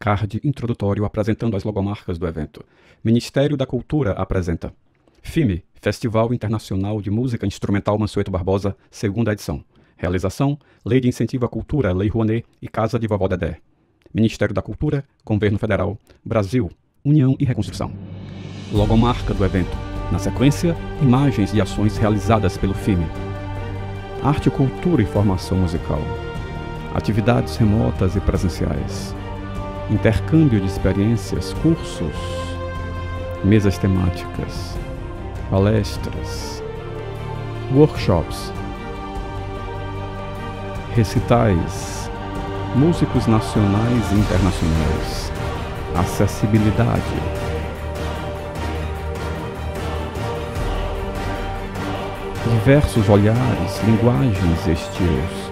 Card introdutório apresentando as logomarcas do evento. Ministério da Cultura apresenta FIME, Festival Internacional de Música Instrumental Mansueto Barbosa, segunda edição. Realização, Lei de Incentivo à Cultura, Lei Rouanet e Casa de Vovó Dedé. Ministério da Cultura, Governo Federal, Brasil, União e Reconstrução. Logomarca do evento. Na sequência, imagens de ações realizadas pelo FIME. Arte, cultura e formação musical. Atividades remotas e presenciais. Intercâmbio de experiências, cursos, mesas temáticas, palestras, workshops, recitais, músicos nacionais e internacionais, acessibilidade, diversos olhares, linguagens e estilos,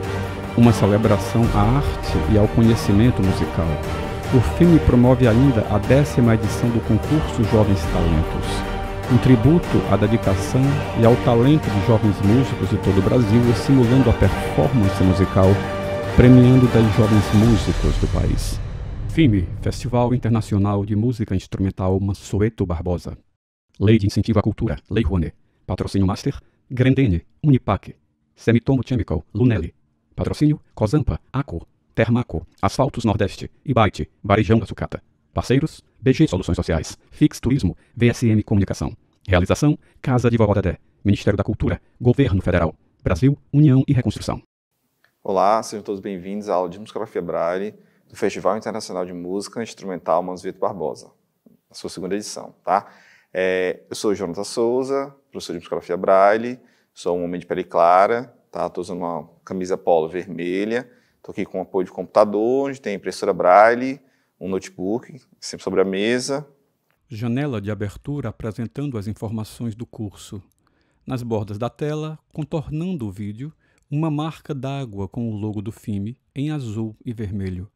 uma celebração à arte e ao conhecimento musical. O FIME promove ainda a 10ª edição do concurso Jovens Talentos, um tributo à dedicação e ao talento de jovens músicos de todo o Brasil, estimulando a performance musical, premiando 10 jovens músicos do país. FIME, Festival Internacional de Música Instrumental Mansueto Barbosa. Lei de Incentivo à Cultura, Lei Rouanet. Patrocínio Master, Grendene, Unipac, Semitomo Chemical, Lunelli. Patrocínio, Cozampa, Aco, Termaco, Asfaltos Nordeste, Ibite, Varejão da Sucata. Parceiros, BG Soluções Sociais, Fix Turismo, VSM Comunicação. Realização, Casa de Vovó Dedé, Ministério da Cultura, Governo Federal, Brasil, União e Reconstrução. Olá, sejam todos bem-vindos à aula de Musicografia Braille do Festival Internacional de Música Instrumental Mansueto Barbosa, a sua segunda edição, tá? Eu sou o Jonathan Souza, professor de Musicografia Braille, sou um homem de pele clara, tá? Estou usando uma camisa polo vermelha. Estou aqui com um apoio de computador, onde tem impressora Braille, um notebook, sempre sobre a mesa. Janela de abertura apresentando as informações do curso. Nas bordas da tela, contornando o vídeo, uma marca d'água com o logo do FIME em azul e vermelho.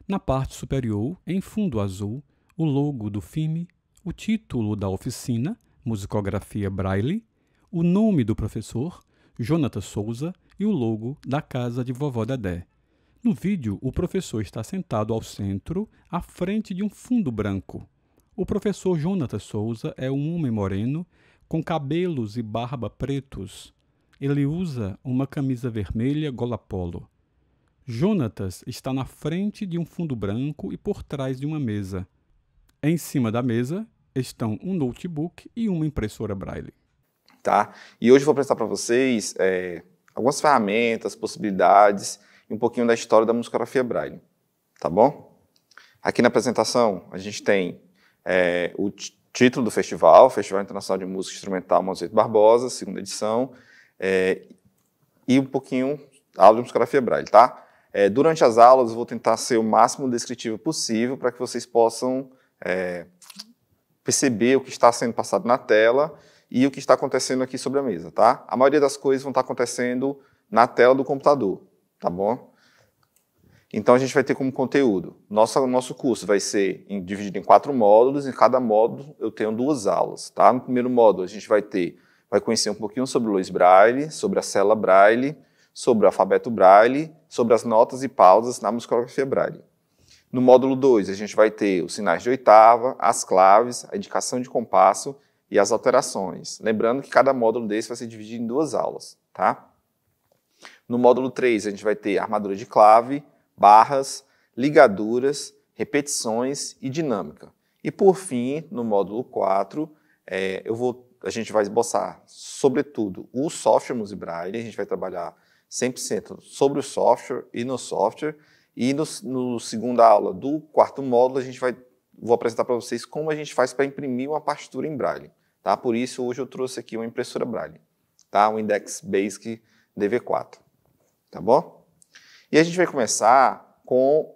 Na parte superior, em fundo azul, o logo do FIME, o título da oficina, Musicografia Braille, o nome do professor, Jonathan Souza, e o logo da Casa de Vovó Dedé. No vídeo, o professor está sentado ao centro, à frente de um fundo branco. O professor Jonathan Souza é um homem moreno, com cabelos e barba pretos. Ele usa uma camisa vermelha gola polo. Jonatas está na frente de um fundo branco e por trás de uma mesa. Em cima da mesa estão um notebook e uma impressora Braille. Tá? E hoje eu vou apresentar para vocês algumas ferramentas, possibilidades e um pouquinho da história da musicografia Braille, tá bom? Aqui na apresentação a gente tem o título do festival, Festival Internacional de Música Instrumental Mansueto Barbosa, segunda edição, e um pouquinho da aula de musicografia Braille, tá? Durante as aulas eu vou tentar ser o máximo descritivo possível para que vocês possam perceber o que está sendo passado na tela e o que está acontecendo aqui sobre a mesa, tá? A maioria das coisas vão estar acontecendo na tela do computador, tá bom? Então a gente vai ter como conteúdo, nosso curso vai ser dividido em 4 módulos, em cada módulo eu tenho 2 aulas, tá? No primeiro módulo a gente vai conhecer um pouquinho sobre o Louis Braille, sobre a célula Braille, sobre o alfabeto Braille, sobre as notas e pausas na musicografia Braille. No módulo 2 a gente vai ter os sinais de oitava, as claves, a indicação de compasso e as alterações. Lembrando que cada módulo desse vai ser dividido em 2 aulas, tá? No módulo 3, a gente vai ter armadura de clave, barras, ligaduras, repetições e dinâmica. E, por fim, no módulo 4, a gente vai esboçar, sobretudo, o software MusiBraille. A gente vai trabalhar 100% sobre o software e no software. E no segunda aula do 4º módulo, vou apresentar para vocês como a gente faz para imprimir uma partitura em Braille. Tá? Por isso, hoje eu trouxe aqui uma impressora Braille, tá? Um Index Basic DV4. Tá bom? E a gente vai começar com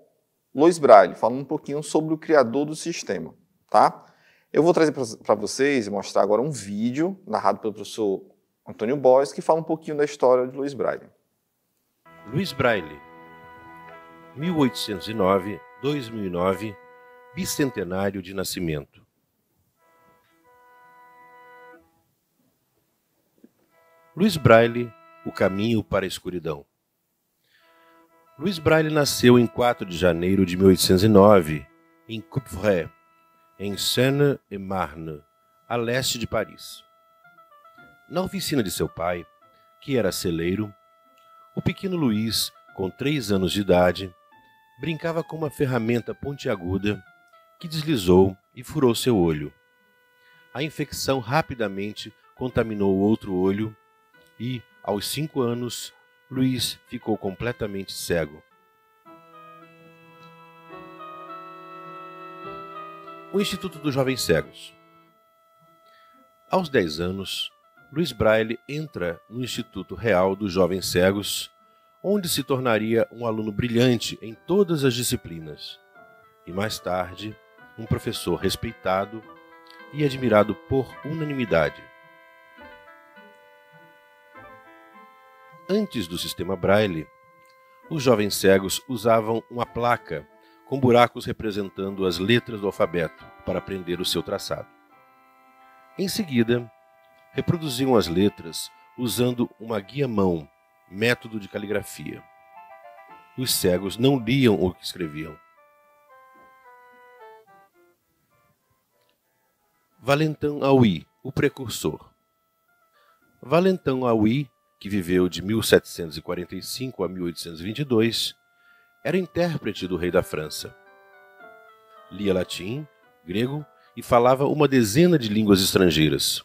Louis Braille, falando um pouquinho sobre o criador do sistema. Tá? Eu vou trazer para vocês e mostrar agora um vídeo narrado pelo professor Antônio Borges, que fala um pouquinho da história de Louis Braille. Louis Braille, 1809-2009, bicentenário de nascimento. Louis Braille, o caminho para a escuridão. Louis Braille nasceu em 4 de janeiro de 1809, em Coupvray, em Seine-et-Marne, a leste de Paris. Na oficina de seu pai, que era celeiro, o pequeno Louis, com 3 anos de idade, brincava com uma ferramenta pontiaguda que deslizou e furou seu olho. A infecção rapidamente contaminou o outro olho e, aos 5 anos, Louis ficou completamente cego. O Instituto dos Jovens Cegos. Aos 10 anos, Louis Braille entra no Instituto Real dos Jovens Cegos, onde se tornaria um aluno brilhante em todas as disciplinas, e mais tarde, um professor respeitado e admirado por unanimidade. Antes do sistema Braille, os jovens cegos usavam uma placa com buracos representando as letras do alfabeto para aprender o seu traçado. Em seguida, reproduziam as letras usando uma guia-mão, método de caligrafia. Os cegos não liam o que escreviam. Valentin Haüy, o precursor. Valentin Haüy, que viveu de 1745 a 1822, era intérprete do rei da França. Lia latim, grego e falava uma dezena de línguas estrangeiras.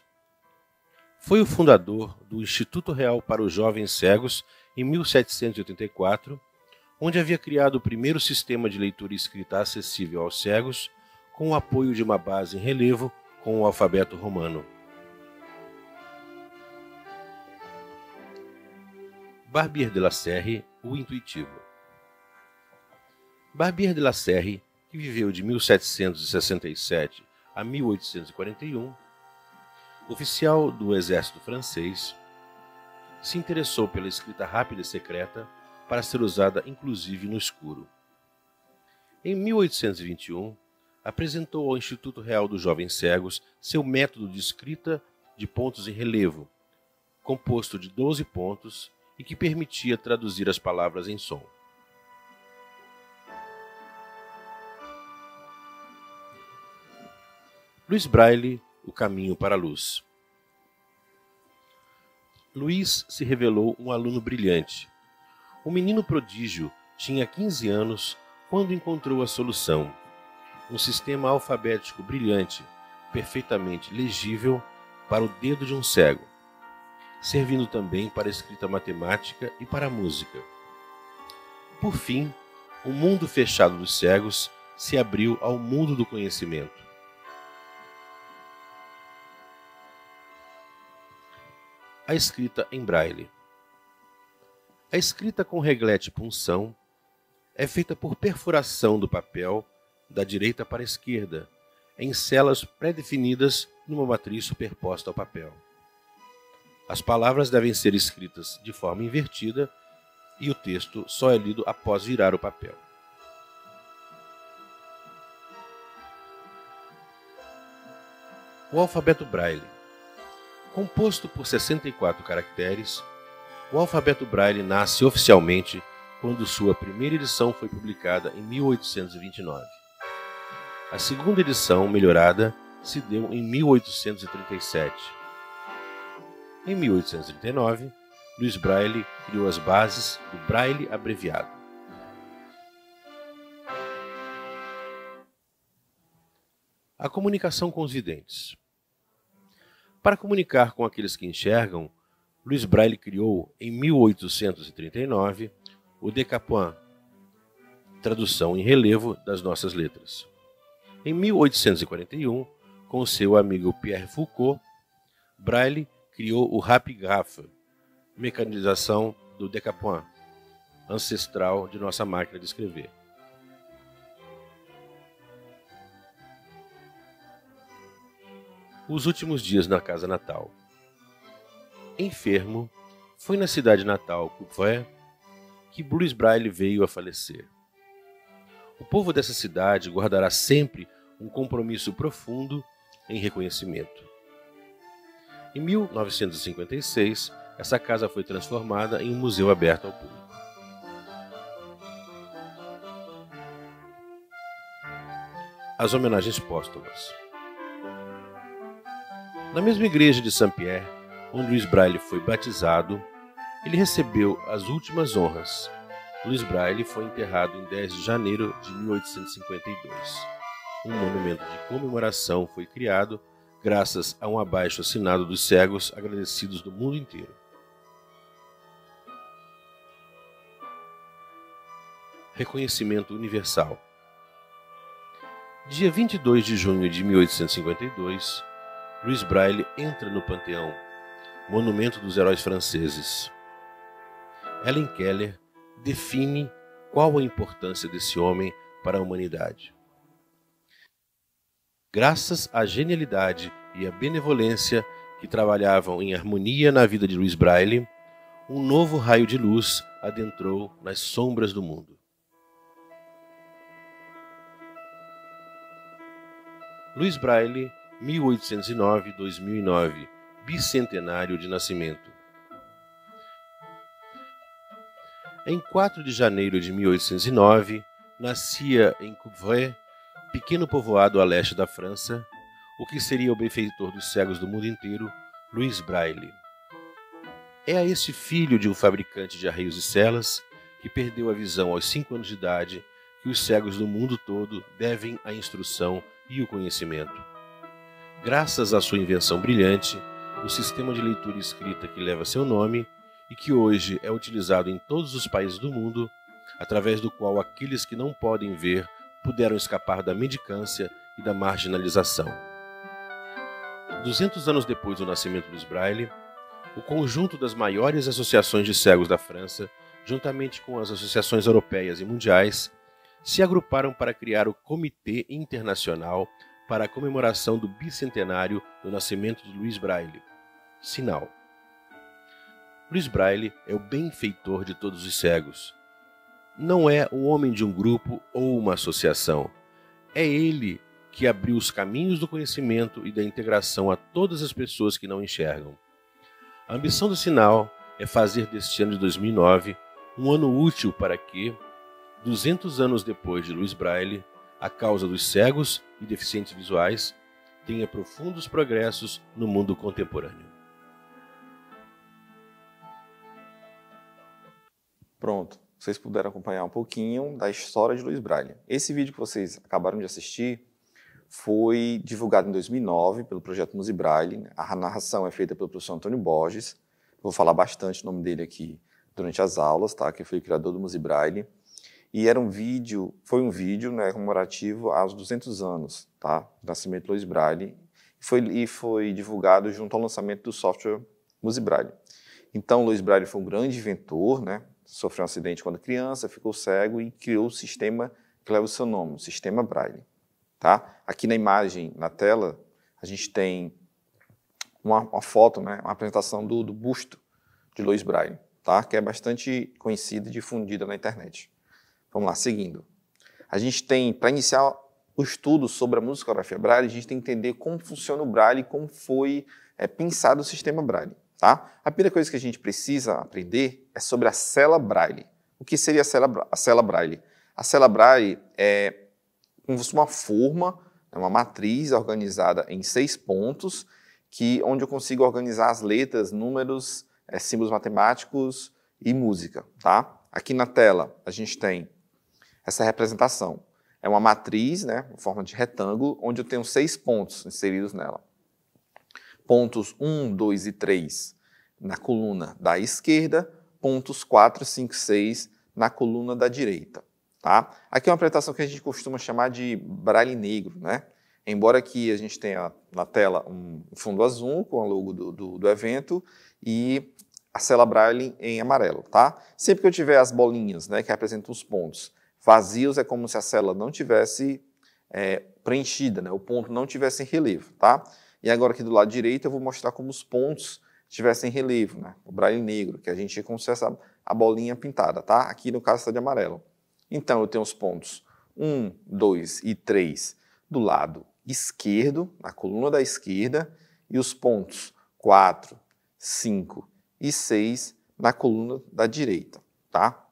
Foi o fundador do Instituto Real para os Jovens Cegos em 1784, onde havia criado o primeiro sistema de leitura e escrita acessível aos cegos, com o apoio de uma base em relevo com o alfabeto romano. Barbier de la Serre, o intuitivo. Barbier de la Serre, que viveu de 1767 a 1841, oficial do exército francês, se interessou pela escrita rápida e secreta para ser usada inclusive no escuro. Em 1821, apresentou ao Instituto Real dos Jovens Cegos seu método de escrita de pontos em relevo, composto de 12 pontos e que permitia traduzir as palavras em som. Louis Braille, o caminho para a luz. Louis se revelou um aluno brilhante. O menino prodígio tinha 15 anos quando encontrou a solução: um sistema alfabético brilhante, perfeitamente legível para o dedo de um cego, servindo também para a escrita matemática e para a música. Por fim, o mundo fechado dos cegos se abriu ao mundo do conhecimento. A escrita em Braille. A escrita com reglete e punção é feita por perfuração do papel da direita para a esquerda, em celas pré-definidas numa matriz superposta ao papel. As palavras devem ser escritas de forma invertida e o texto só é lido após virar o papel. O alfabeto Braille. Composto por 64 caracteres, o alfabeto Braille nasce oficialmente quando sua primeira edição foi publicada em 1829. A segunda edição, melhorada, se deu em 1837. Em 1839, Louis Braille criou as bases do Braille abreviado. A comunicação com os videntes. Para comunicar com aqueles que enxergam, Louis Braille criou, em 1839, o Decapoin, tradução em relevo das nossas letras. Em 1841, com seu amigo Pierre Foucault, Braille criou o Rapigraphe, mecanização do Decapoin, ancestral de nossa máquina de escrever. Os últimos dias na casa natal. Enfermo, foi na cidade natal, Coupvray, que Louis Braille veio a falecer. O povo dessa cidade guardará sempre um compromisso profundo em reconhecimento. Em 1956, essa casa foi transformada em um museu aberto ao público. as homenagens póstumas. Na mesma igreja de Saint-Pierre, onde Louis Braille foi batizado, ele recebeu as últimas honras. Louis Braille foi enterrado em 10 de janeiro de 1852. Um monumento de comemoração foi criado graças a um abaixo-assinado dos cegos agradecidos do mundo inteiro. Reconhecimento universal. Dia 22 de junho de 1852, Louis Braille entra no Panteão, monumento dos heróis franceses. Helen Keller define qual a importância desse homem para a humanidade. Graças à genialidade e à benevolência que trabalhavam em harmonia na vida de Louis Braille, um novo raio de luz adentrou nas sombras do mundo. Louis Braille, 1809-2009, bicentenário de nascimento. Em 4 de janeiro de 1809, nascia em Couvray, pequeno povoado a leste da França, o que seria o benfeitor dos cegos do mundo inteiro, Louis Braille. É a esse filho de um fabricante de arreios e celas, que perdeu a visão aos 5 anos de idade, que os cegos do mundo todo devem a instrução e o conhecimento. Graças à sua invenção brilhante, o sistema de leitura escrita que leva seu nome e que hoje é utilizado em todos os países do mundo, através do qual aqueles que não podem ver puderam escapar da mendicância e da marginalização. 200 anos depois do nascimento de Louis Braille, o conjunto das maiores associações de cegos da França, juntamente com as associações europeias e mundiais, se agruparam para criar o Comitê Internacional para a comemoração do bicentenário do nascimento de Louis Braille, SINAL. Louis Braille é o benfeitor de todos os cegos. Não é o homem de um grupo ou uma associação. É ele que abriu os caminhos do conhecimento e da integração a todas as pessoas que não enxergam. A ambição do SINAL é fazer deste ano de 2009 um ano útil para que, 200 anos depois de Louis Braille, a causa dos cegos e deficientes visuais tenha profundos progressos no mundo contemporâneo. Pronto, vocês puderam acompanhar um pouquinho da história de Louis Braille. Esse vídeo que vocês acabaram de assistir foi divulgado em 2009 pelo Projeto Museu Braille. A narração é feita pelo professor Antônio Borges. Vou falar bastante o nome dele aqui durante as aulas, tá? Que foi o criador do Museu Braille. E foi um vídeo, né, comemorativo aos 200 anos, tá, do nascimento de Louis Braille, e foi divulgado junto ao lançamento do software Museu Braille. Então, Louis Braille foi um grande inventor, né, sofreu um acidente quando criança, ficou cego e criou o sistema que leva o seu nome, o sistema Braille. Tá? Aqui na imagem, na tela, a gente tem uma foto, né, uma apresentação do busto de Louis Braille, tá, que é bastante conhecida e difundida na internet. Vamos lá, seguindo. A gente tem, para iniciar o estudo sobre a musicografia Braille, a gente tem que entender como funciona o Braille e como foi pensado o sistema Braille. Tá? A primeira coisa que a gente precisa aprender é sobre a cela Braille. O que seria a cela Braille? A cela Braille é uma forma, uma matriz organizada em 6 pontos, onde eu consigo organizar as letras, números, símbolos matemáticos e música. Tá? Aqui na tela a gente tem essa representação. É uma matriz, né, em forma de retângulo, onde eu tenho 6 pontos inseridos nela. Pontos 1, 2 e 3 na coluna da esquerda, pontos 4, 5 e 6 na coluna da direita. Tá? Aqui é uma apresentação que a gente costuma chamar de Braille negro, né? Embora aqui a gente tenha na tela um fundo azul com o logo do evento e a cela Braille em amarelo. Tá? Sempre que eu tiver as bolinhas, né, que representam os pontos vazios, é como se a cela não tivesse preenchida, né? O ponto não tivesse em relevo. Tá? E agora aqui do lado direito eu vou mostrar como os pontos tivessem relevo, né? O Braille negro, que a gente como se fosse a bolinha pintada. Tá? Aqui no caso está de amarelo. Então eu tenho os pontos 1, 2 e 3 do lado esquerdo, na coluna da esquerda, e os pontos 4, 5 e 6 na coluna da direita. Tá?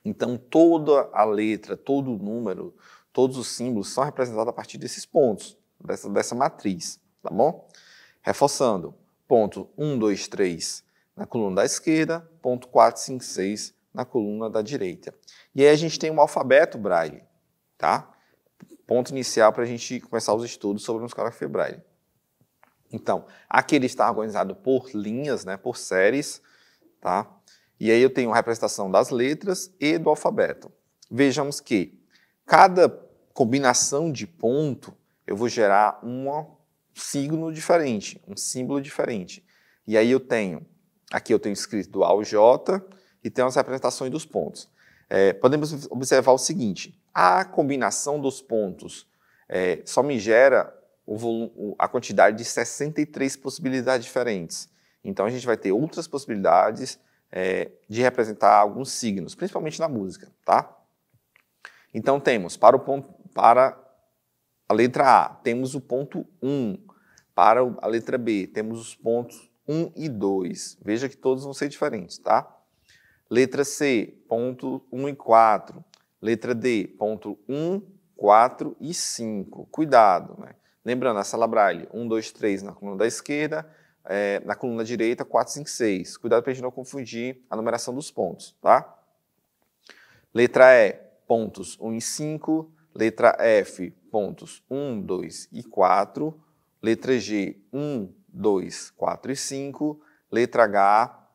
Então toda a letra, todo o número, todos os símbolos são representados a partir desses pontos, dessa matriz, tá bom? Reforçando, ponto 1, 2, 3 na coluna da esquerda, ponto 4, 5, 6 na coluna da direita. E aí a gente tem um alfabeto Braille, tá? Ponto inicial para a gente começar os estudos sobre os caracteres Braille. Então, aqui ele está organizado por linhas, né, por séries, tá? E aí eu tenho a representação das letras e do alfabeto. Vejamos que cada combinação de ponto eu vou gerar um signo diferente, um símbolo diferente. E aí aqui eu tenho escrito do A ao J e tenho as representações dos pontos. Podemos observar o seguinte, a combinação dos pontos só me gera a quantidade de 63 possibilidades diferentes. Então a gente vai ter outras possibilidades de representar alguns signos, principalmente na música, tá? Então temos para a letra A, temos o ponto 1, para a letra B, temos os pontos 1 e 2. Veja que todos vão ser diferentes, tá? Letra C, ponto 1 e 4. Letra D, ponto 1, 4 e 5. Cuidado, né? Lembrando, a sala Braille, 1, 2, 3 na coluna da esquerda, na coluna direita, 4, 5, 6. Cuidado para a gente não confundir a numeração dos pontos, tá? Letra E, pontos 1 e 5. Letra F, pontos 1, 2 e 4. Letra G, 1, 2, 4 e 5. Letra H,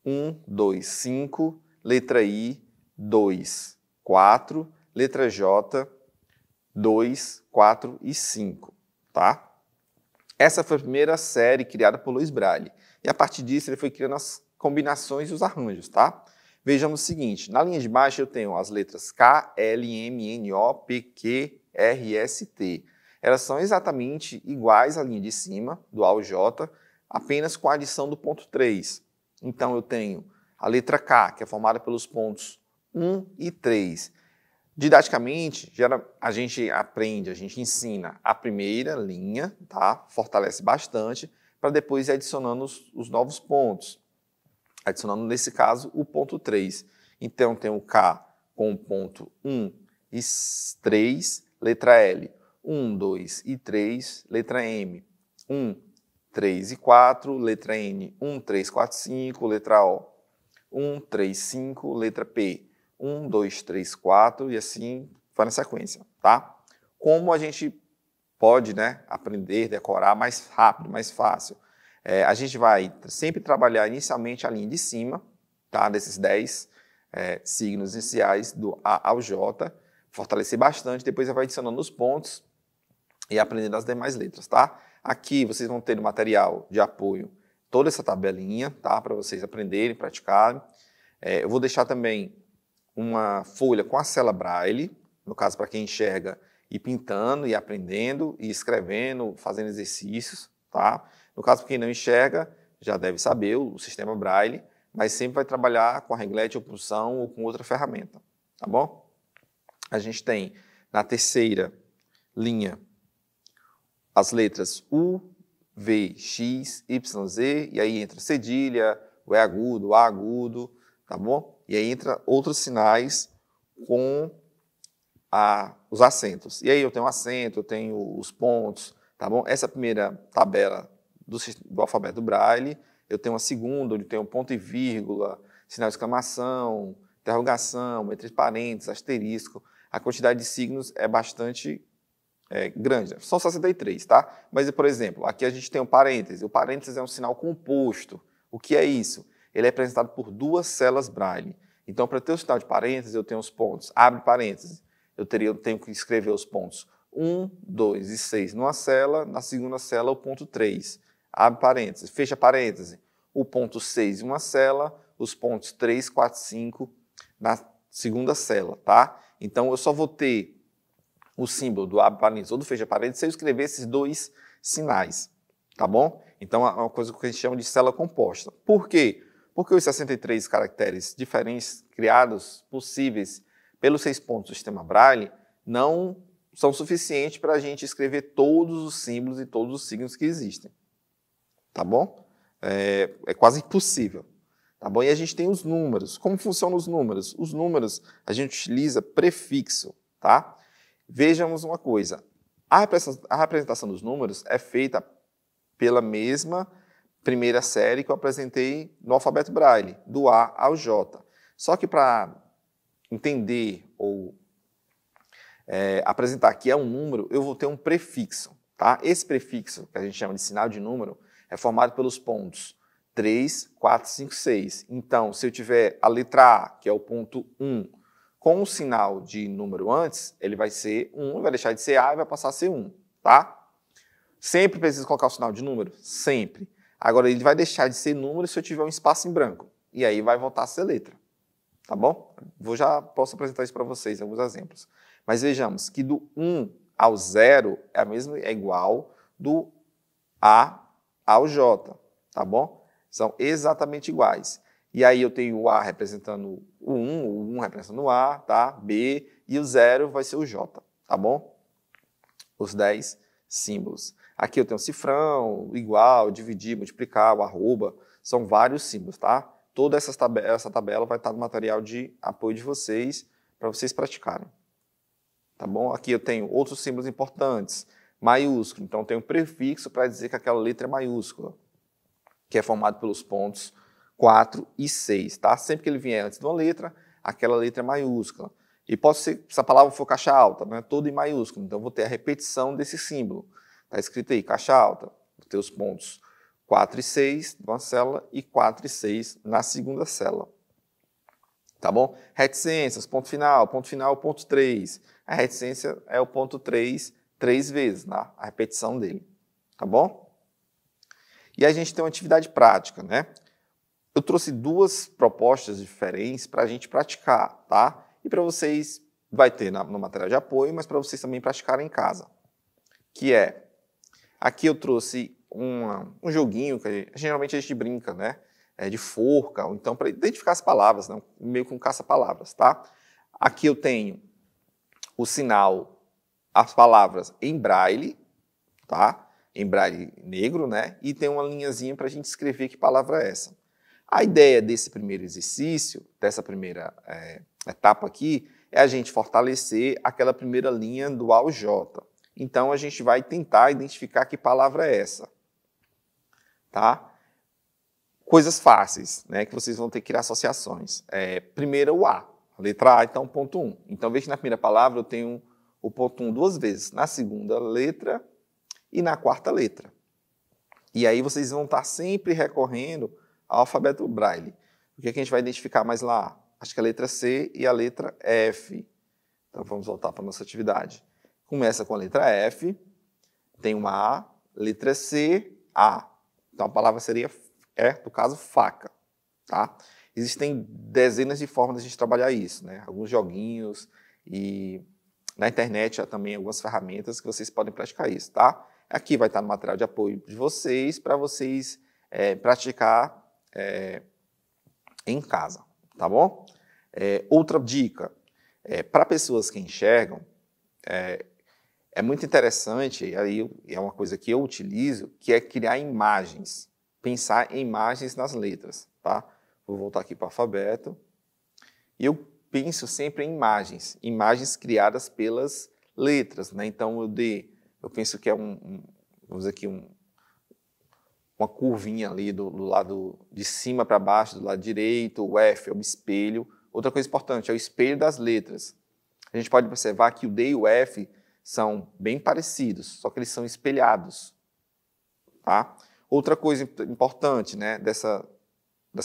1, 2, 5. Letra I, 2, 4. Letra J, 2, 4 e 5. Tá? Essa foi a primeira série criada por Louis Braille. E a partir disso ele foi criando as combinações e os arranjos. Tá? Vejamos o seguinte, na linha de baixo eu tenho as letras K, L, M, N, O, P, Q, R, S, T. Elas são exatamente iguais à linha de cima, do A ao J, apenas com a adição do ponto 3. Então eu tenho a letra K, que é formada pelos pontos 1 e 3. Didaticamente, a gente aprende, a gente ensina a primeira linha, tá? Fortalece bastante, para depois ir adicionando os novos pontos. Adicionando, nesse caso, o ponto 3. Então, tem o K com o ponto 1 e 3, letra L, 1, 2 e 3, letra M, 1, 3 e 4, letra N, 1, 3, 4, 5, letra O, 1, 3, 5, letra P, 1, 2, 3, 4 e assim vai na sequência, tá? Como a gente pode, né, aprender, decorar mais rápido, mais fácil? A gente vai sempre trabalhar inicialmente a linha de cima, tá? Desses 10 signos iniciais do A ao J, fortalecer bastante, depois vai adicionando os pontos e aprendendo as demais letras, tá? Aqui vocês vão ter no material de apoio toda essa tabelinha, tá? Para vocês aprenderem, praticarem. Eu vou deixar também uma folha com a cela Braille, no caso para quem enxerga, ir pintando, e aprendendo, e escrevendo, fazendo exercícios, tá? No caso para quem não enxerga, já deve saber o sistema Braille, mas sempre vai trabalhar com a reglete ou punção ou com outra ferramenta, tá bom? A gente tem na terceira linha as letras U, V, X, Y, Z, e aí entra cedilha, o E agudo, o A agudo, tá bom? E aí entra outros sinais com os acentos. E aí eu tenho acento, eu tenho os pontos, tá bom? Essa primeira tabela do alfabeto Braille, eu tenho uma segunda, onde tem um ponto e vírgula, sinal de exclamação, interrogação, entre parênteses, asterisco. A quantidade de signos é bastante grande, são 63, tá? Mas, por exemplo, aqui a gente tem um parêntese. O parêntese é um sinal composto. O que é isso? Ele é representado por duas celas Braille. Então, para ter o sinal de parêntese, eu tenho os pontos, abre parêntese. Eu tenho que escrever os pontos 1, 2 e 6 numa cela, na segunda cela o ponto 3. Abre parêntese, fecha parêntese. O ponto 6 em uma cela, os pontos 3, 4, 5 na segunda cela, tá? Então, eu só vou ter o símbolo do abre parênteses ou do fecha parênteses se eu escrever esses dois sinais, tá bom? Então, é uma coisa que a gente chama de célula composta. Por quê? Porque os 63 caracteres diferentes criados, possíveis, pelos 6 pontos do sistema Braille, não são suficientes para a gente escrever todos os símbolos e todos os signos que existem, tá bom? É quase impossível, tá bom? E a gente tem os números. Como funcionam os números? Os números, a gente utiliza prefixo, tá? Vejamos uma coisa. A representação dos números é feita pela mesma primeira série que eu apresentei no alfabeto Braille, do A ao J. Só que para entender ou apresentar que é um número, eu vou ter um prefixo. Tá? Esse prefixo, que a gente chama de sinal de número, é formado pelos pontos 3, 4, 5, 6. Então, se eu tiver a letra A, que é o ponto 1, com o sinal de número antes, ele vai ser 1, vai deixar de ser A e vai passar a ser 1. Tá? Sempre preciso colocar o sinal de número? Sempre. Agora, ele vai deixar de ser número se eu tiver um espaço em branco. E aí vai voltar a ser letra. Tá bom? Já posso apresentar isso para vocês, alguns exemplos. Mas vejamos que do 1 ao 0 é igual do A ao J. Tá bom? São exatamente iguais. E aí eu tenho o A representando o 1 representando o A, tá? B, e o 0 vai ser o J. Tá bom? Os 10 símbolos. Aqui eu tenho o cifrão, igual, dividir, multiplicar, o arroba, são vários símbolos, tá? Toda essa tabela vai estar no material de apoio de vocês, para vocês praticarem. Tá bom? Aqui eu tenho outros símbolos importantes, maiúsculo, então eu tenho um prefixo para dizer que aquela letra é maiúscula, que é formado pelos pontos 4 e 6, tá? Sempre que ele vier antes de uma letra, aquela letra é maiúscula. E pode ser, se a palavra for caixa alta, não é toda em maiúsculo, então eu vou ter a repetição desse símbolo. Está escrito aí, caixa alta, vou ter os pontos 4 e 6 numa célula e 4 e 6 na segunda célula. Tá bom? Reticências, ponto final, ponto 3. A reticência é o ponto 3, 3 vezes, tá? A repetição dele. Tá bom? E a gente tem uma atividade prática, né? Eu trouxe duas propostas diferentes para a gente praticar, tá? E para vocês, vai ter no material de apoio, mas para vocês também praticarem em casa. Que é, aqui eu trouxe um joguinho que geralmente a gente brinca, né? De forca, ou então para identificar as palavras, né? Meio com caça-palavras, tá? Aqui eu tenho o sinal, as palavras em braille, tá? Em braille negro, né? E tem uma linhazinha para a gente escrever que palavra é essa. A ideia desse primeiro exercício, dessa primeira etapa aqui, é a gente fortalecer aquela primeira linha do A ao J. Então, a gente vai tentar identificar que palavra é essa. Tá? Coisas fáceis, né, que vocês vão ter que criar associações. Primeiro, o A. A letra A, então, ponto 1. Então, veja que na primeira palavra eu tenho o ponto 1 duas vezes. Na segunda letra e na quarta letra. E aí vocês vão estar sempre recorrendo ao alfabeto Braille. O que é que a gente vai identificar mais lá? Acho que a letra C e a letra F. Então, vamos voltar para a nossa atividade. Começa com a letra F, tem uma A, letra C, A. Então, a palavra seria, no caso, faca. Tá? Existem dezenas de formas de a gente trabalhar isso, né? Alguns joguinhos e na internet há também algumas ferramentas que vocês podem praticar isso, tá? Aqui vai estar no material de apoio de vocês, para vocês praticar em casa, tá bom? Outra dica, para pessoas que enxergam, é muito interessante, e aí é uma coisa que eu utilizo, que é criar imagens, pensar em imagens nas letras, tá? Vou voltar aqui para o alfabeto. E eu penso sempre em imagens criadas pelas letras, né? Então, o D, eu penso que é vamos dizer aqui, uma curvinha ali do lado de cima para baixo, do lado direito, o F é um espelho. Outra coisa importante é o espelho das letras. A gente pode observar que o D e o F são bem parecidos, só que eles são espelhados. Tá? Outra coisa importante, né, dessa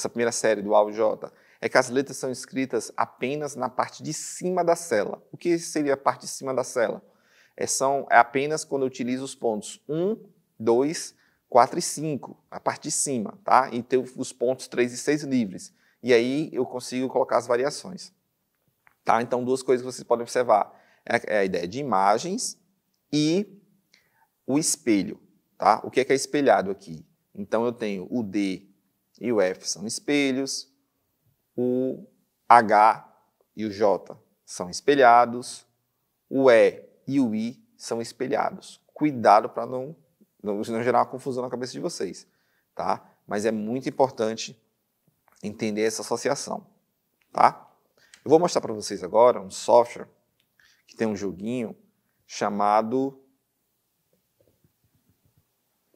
primeira série do A ao J é que as letras são escritas apenas na parte de cima da célula. O que seria a parte de cima da célula? É apenas quando eu utilizo os pontos 1, 2, 4 e 5, a parte de cima, tá? E ter os pontos 3 e 6 livres. E aí eu consigo colocar as variações. Tá? Então, duas coisas que vocês podem observar. É a ideia de imagens e o espelho. Tá? O que é espelhado aqui? Então, eu tenho o D e o F são espelhos, o H e o J são espelhados, o E e o I são espelhados. Cuidado para não gerar uma confusão na cabeça de vocês. Tá? Mas é muito importante entender essa associação. Tá? Eu vou mostrar para vocês agora um software que tem um joguinho chamado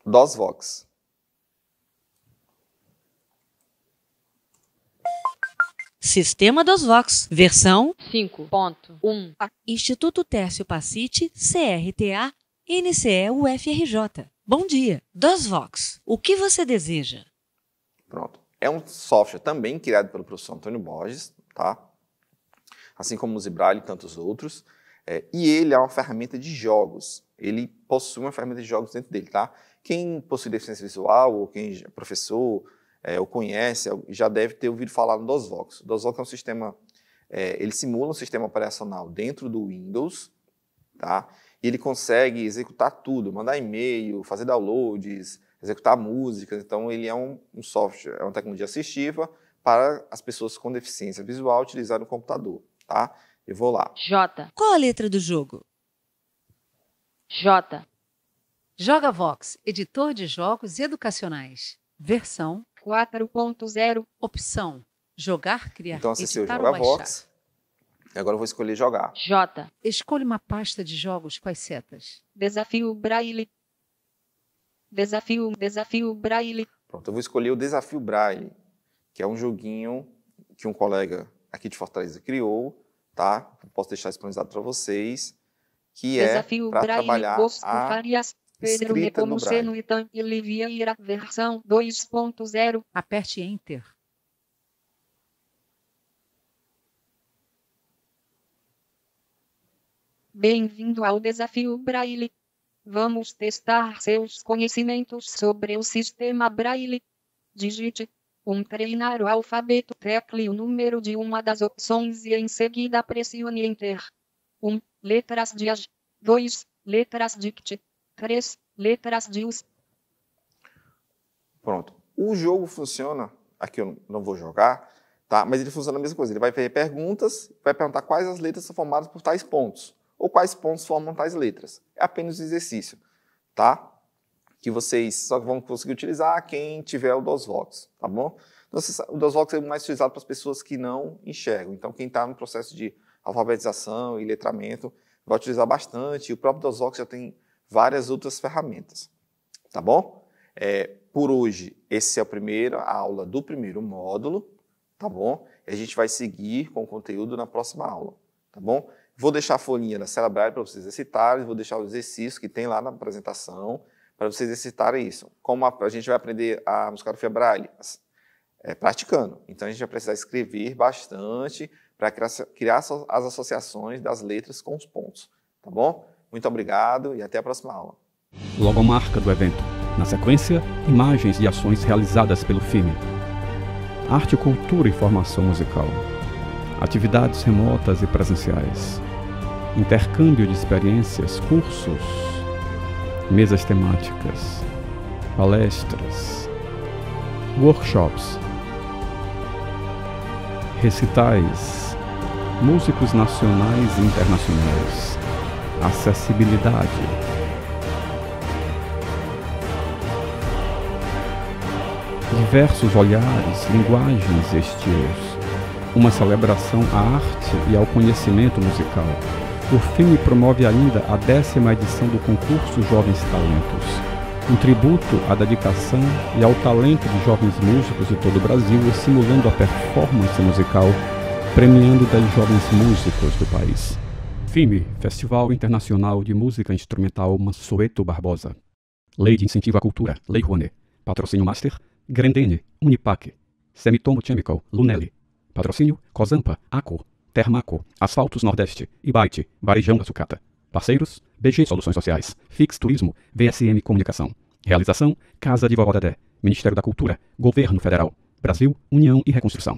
DOSVox. Sistema DOSVox, versão 5.1. Instituto Tércio Pacite, CRTA, NCE-UFRJ. Bom dia, DOSVox. O que você deseja? Pronto. É um software também criado pelo professor Antônio Borges, tá? Assim como o Musibraille e tantos outros. E ele é uma ferramenta de jogos. Ele possui uma ferramenta de jogos dentro dele, tá? Quem possui deficiência visual, ou quem é professor, ou conhece, já deve ter ouvido falar no DOSVox. O DOSVox é um sistema, ele simula um sistema operacional dentro do Windows, tá? E ele consegue executar tudo, mandar e-mail, fazer downloads, executar músicas. Então, ele é um software, é uma tecnologia assistiva para as pessoas com deficiência visual utilizarem o computador, tá? Eu vou lá. J. Qual a letra do jogo? J. JogaVox, editor de jogos educacionais. Versão 4.0. opção jogar, criar, Então, acessei o editar ou baixar. JogaVox. E agora eu vou escolher jogar. J. Escolha uma pasta de jogos com as setas. Desafio Braille. Desafio Braille. Pronto, eu vou escolher o Desafio Braille, que é um joguinho que um colega aqui de Fortaleza criou, tá? Posso deixar disponibilizado para vocês, que Desafio é para Braille. trabalhar Bosco a Farias. Pedro escrita no Nepomuceno Braille. e Tampili Vieira. Versão 2.0. Aperte Enter. Bem-vindo ao Desafio Braille. Vamos testar seus conhecimentos sobre o sistema Braille. Digite 1. Treinar o alfabeto. Tecle o número de uma das opções e em seguida pressione Enter. 1. Letras de AG. 2. Letras DICT. 3. Letras de US. Pronto. O jogo funciona, aqui eu não vou jogar, tá? Mas ele funciona a mesma coisa. Ele vai fazer perguntas, vai perguntar quais as letras são formadas por tais pontos, ou quais pontos formam tais letras. É apenas um exercício, tá? Que vocês só vão conseguir utilizar quem tiver o DOSVox, tá bom? O DOSVox é mais utilizado para as pessoas que não enxergam. Então, quem está no processo de alfabetização e letramento vai utilizar bastante. E o próprio DOSVox já tem várias outras ferramentas, tá bom? Por hoje, essa é a aula do primeiro módulo, tá bom? E a gente vai seguir com o conteúdo na próxima aula, tá bom? Vou deixar a folhinha da Cela Braille para vocês exercitarem, vou deixar os exercícios que tem lá na apresentação para vocês exercitarem isso. Como a gente vai aprender a musicografia Braille? Praticando. Então, a gente vai precisar escrever bastante para criar as associações das letras com os pontos, tá bom? Muito obrigado e até a próxima aula. Logomarca do evento. Na sequência, imagens de ações realizadas pelo FIME. Arte, cultura e formação musical. Atividades remotas e presenciais. Intercâmbio de experiências, cursos. Mesas temáticas. Palestras. Workshops. Recitais. Músicos nacionais e internacionais. Acessibilidade. Diversos olhares, linguagens e estilos. Uma celebração à arte e ao conhecimento musical. O FIME promove ainda a 10ª edição do concurso Jovens Talentos. Um tributo à dedicação e ao talento de jovens músicos de todo o Brasil, estimulando a performance musical, premiando 10 jovens músicos do país. FIME, Festival Internacional de Música Instrumental Mansueto Barbosa. Lei de Incentivo à Cultura, Lei Rouanet. Patrocínio Master, Grendene, Unipac. Semitomo Chemical, Lunelli. Patrocínio, Cozampa, Aco, Termaco, Asfaltos Nordeste, Ibite, Varejão da Sucata. Parceiros, BG Soluções Sociais, Fix Turismo, VSM Comunicação. Realização, Casa de Vovó Dedé, Ministério da Cultura, Governo Federal, Brasil, União e Reconstrução.